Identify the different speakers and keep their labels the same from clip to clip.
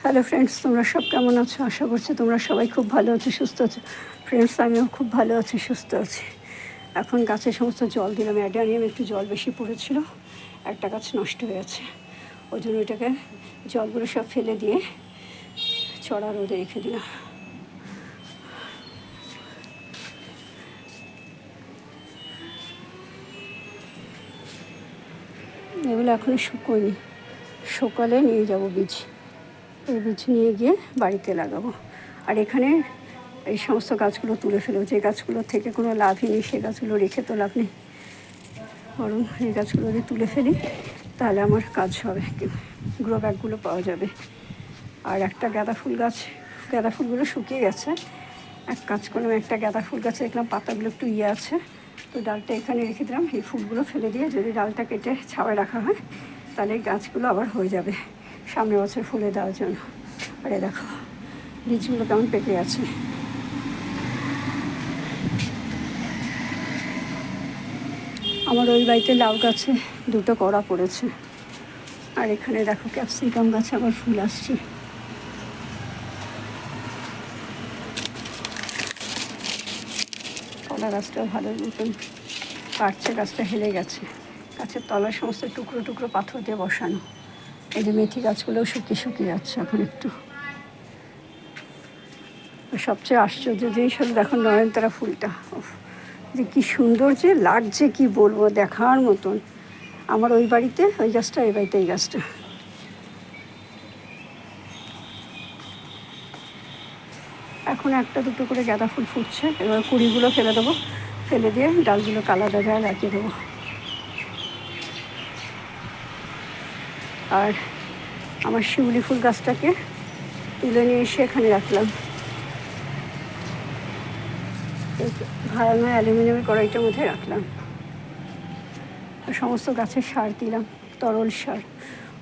Speaker 1: Hello friends, তোমরা সব কেমন আছো? আশা করছি তোমরা সবাই খুব ভালো আছো, সুস্থ আছো। ফ্রেন্ডস, আমিও খুব ভালো আছি, সুস্থ আছি। এখন গাছে সমস্ত জল দিলাম। অ্যাডানিয়ামে একটু জল বেশি পড়েছিল, একটা গাছ নষ্ট হয়ে গেছে। ওই জন্য ওইটাকে জলগুলো সব ফেলে দিয়ে চড়া রোদে রেখে দিলাম। এগুলো এখনও শুকোয়নি, সকালে নিয়ে যাব বীজ। এই বীজ নিয়ে গিয়ে বাড়িতে লাগাবো। আর এখানে এই সমস্ত গাছগুলো তুলে ফেলবো। যে গাছগুলোর থেকে কোনো লাভই নেই সে গাছগুলো রেখে তো লাভ নেই, বরং এই গাছগুলো যদি তুলে ফেলি তাহলে আমার কাজ হবে, গ্রো ব্যাগগুলো পাওয়া যাবে। আর একটা গাঁদা ফুল গাছ, গাঁদা ফুলগুলো শুকিয়ে গেছে। এক কাজ করলাম, একটা গাঁদা ফুল গাছে দেখলাম পাতাগুলো একটু আছে, তো ডালটা এখানে রেখে দিলাম। এই ফুলগুলো ফেলে দিয়ে যদি ডালটা কেটে ছাওয়ায় রাখা হয় তাহলে এই গাছগুলো আবার হয়ে যাবে সামনের বছর ফুলে দেওয়ার জন্য। আরে দেখো বীজগুলো কেমন পেকে আছে। আমার ওই বাড়িতে লাউ গাছে দুটো কড়া পড়েছে। আর এখানে দেখো ক্যাপসিকাম গাছে আবার ফুল আসছে। কলা গাছটাও ভালো মতন কাটছে, গাছটা হেলে গেছে। গাছের তলায় সমস্ত টুকরো টুকরো পাথর দিয়ে বসানো। এই যে মেথি গাছগুলোও শুকিয়ে শুকিয়ে যাচ্ছে এখন একটু। সবচেয়ে আশ্চর্য জিনিস হলো দেখো নয়নতারা ফুলটা, যে কী সুন্দর যে লাগছে, কি বলবো, দেখার মতন। আমার ওই বাড়িতে ওই গাছটা, এই বাড়িতে এই গাছটা। এখন একটা দুটো করে গাঁদা ফুল ফুটছে। এবার কুড়িগুলো ফেলে দেবো, ফেলে দিয়ে ডালগুলো আলাদা জায়গায় লাগিয়ে দেবো। আর আমার শিউলি ফুল গাছটাকে তুলে নিয়ে এসে এখানে রাখলাম। ভাঙা অ্যালুমিনিয়ামের কড়াইটার মধ্যে রাখলাম। সমস্ত গাছের সার দিলাম, তরল সার।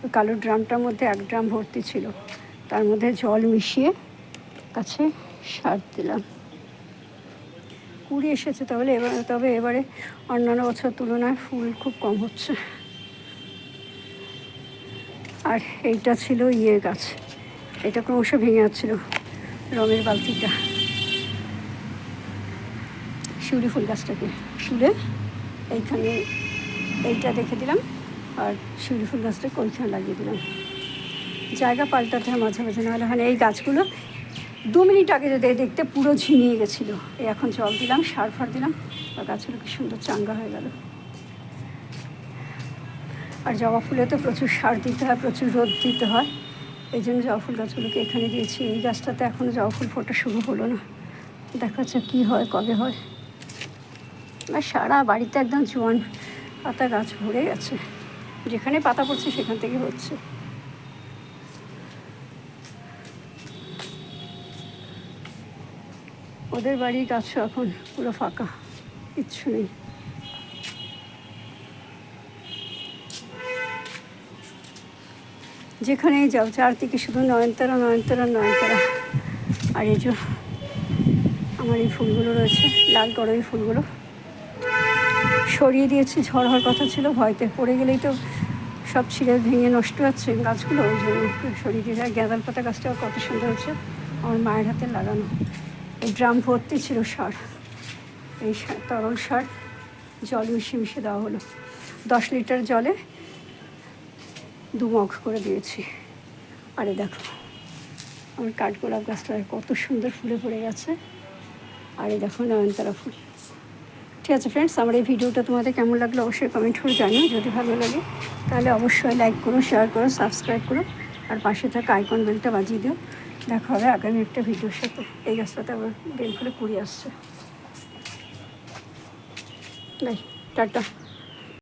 Speaker 1: ওই কালো ড্রামটার মধ্যে 1 ড্রাম ভর্তি ছিল, তার মধ্যে জল মিশিয়ে গাছে সার দিলাম। কুড়ি এসেছে, তবে এবারে অন্যান্য বছর তুলনায় ফুল খুব কম হচ্ছে। আর এইটা ছিল গাছ, এটা ক্রমশ ভেঙে যাচ্ছিল, রঙের বালতিটা। শিউলি ফুল গাছটাকে তুলে এইখানে এইটা রেখে দিলাম, আর শিউলি ফুল গাছটাকে ওইখানে লাগিয়ে দিলাম। জায়গা পাল্টাতে হয় মাঝে মাঝে, নাহলে হয় এই গাছগুলো 2 মিনিট আগে যদি দেখতে পুরো ঝিমিয়ে গেছিলো। এখন জল দিলাম, সার ফার দিলাম, আর গাছগুলো কি সুন্দর চাঙ্গা হয়ে গেল। আর জবা ফুলে তো প্রচুর সার দিতে হয়, প্রচুর রোদ দিতে হয়, এই জন্য জবা ফুল গাছগুলোকে এখানে দিয়েছি। এই গাছটাতে এখনও জবা ফুল ফোটা শুরু হলো না, দেখা যাচ্ছে কী হয়, কবে হয়। আর সারা বাড়িতে একদম জোয়ান পাতা গাছ ভরে গেছে, যেখানে পাতা পড়ছে সেখান থেকে হচ্ছে। ওদের বাড়ির গাছও এখন পুরো ফাঁকা, কিচ্ছু নেই। যেখানেই যাও চারদিকে শুধু নয়নতারা, নয়নতারা, নয়নতারা। আর এই যে আমার এই ফুলগুলো রয়েছে, লাল করবী ফুলগুলো সরিয়ে দিয়েছি। ঝড় হওয়ার কথা ছিল, ভয়তে পড়ে গেলেই তো সব ছিঁড়ে ভেঙে নষ্ট হচ্ছে গাছগুলো, ওই জন্য সরিয়ে দিয়ে। আর গাঁদাল পাতা গাছটাও কত সুন্দর হচ্ছে, আমার মায়ের হাতে লাগানো। এই ড্রাম ভর্তি ছিল সার, এই তরল সার জল মিশিয়ে মিশিয়ে দেওয়া হলো। 10 লিটার জলে 2 মগ করে দিয়েছি। আরে দেখো আমার কাঠগোলাপ গাছটা কত সুন্দর ফুলে পড়ে গেছে। আর এই দেখো নয়নতারা ফুল। ঠিক আছে ফ্রেন্ডস, আমার এই ভিডিওটা তোমাদের কেমন লাগলো অবশ্যই কমেন্ট করে জানিও। যদি ভালো লাগে তাহলে অবশ্যই লাইক করো, শেয়ার করো, সাবস্ক্রাইব করো, আর পাশে থাকা আইকন বেলটা বাজিয়ে দিও। দেখা হবে আগামী একটা ভিডিওর সাথে। এই গাছটাতে আবার বেল ফুলে কুড়ি আসছে। Bye, tata.